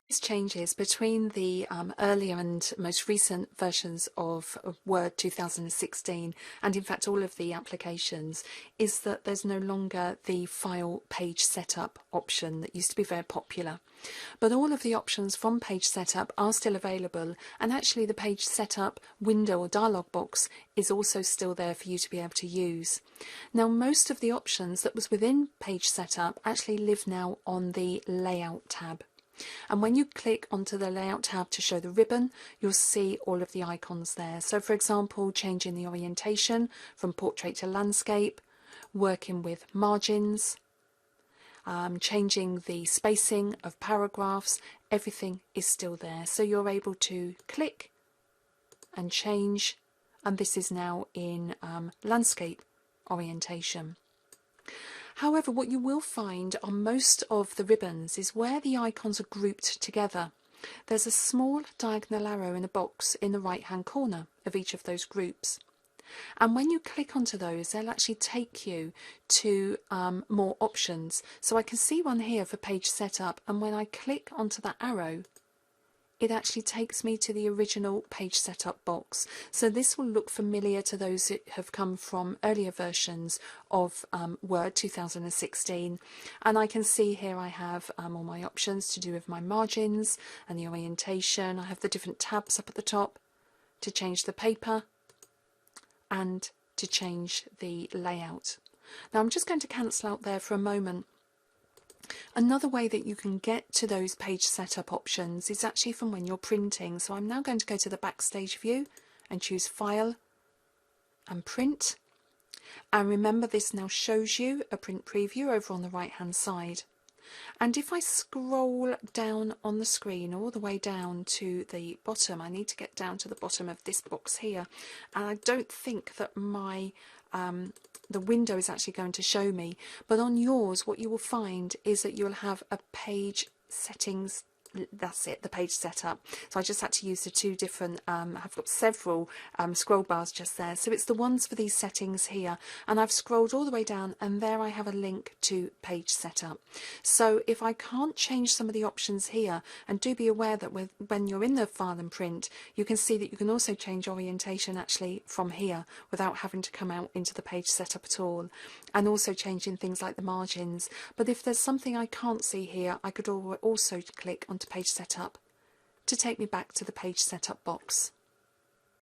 These changes between the earlier and most recent versions of Word 2016, and in fact all of the applications, is that there's no longer the file page setup option that used to be very popular. But all of the options from page setup are still available, and actually the page setup window or dialog box is also still there for you to be able to use. Now, most of the options that was within page setup actually live now on the layout tab. And when you click onto the layout tab to show the ribbon, you'll see all of the icons there. So for example, changing the orientation from portrait to landscape, working with margins, changing the spacing of paragraphs, everything is still there. So you're able to click and change, and this is now in landscape orientation. However, what you will find on most of the ribbons is where the icons are grouped together. There's a small diagonal arrow in a box in the right hand corner of each of those groups. And when you click onto those, they'll actually take you to more options. So I can see one here for page setup, and when I click onto that arrow, it actually takes me to the original page setup box. So this will look familiar to those that have come from earlier versions of Word 2016. And I can see here I have all my options to do with my margins and the orientation. I have the different tabs up at the top to change the paper and to change the layout. Now I'm just going to cancel out there for a moment. Another way that you can get to those page setup options is actually from when you're printing. So I'm now going to go to the Backstage view and choose File and Print. And remember, this now shows you a print preview over on the right hand side. And if I scroll down on the screen all the way down to the bottom, I need to get down to the bottom of this box here, and I don't think that my the window is actually going to show me, but on yours what you will find is that you'll have a page settings. That's it, the page setup. So I just had to use the two different, I've got several scroll bars just there. So it's the ones for these settings here. And I've scrolled all the way down, and there I have a link to page setup. So if I can't change some of the options here, and do be aware that when you're in the file and print, you can see that you can also change orientation actually from here without having to come out into the page setup at all. And also changing things like the margins. But if there's something I can't see here, I could also click onto page setup to take me back to the page setup box.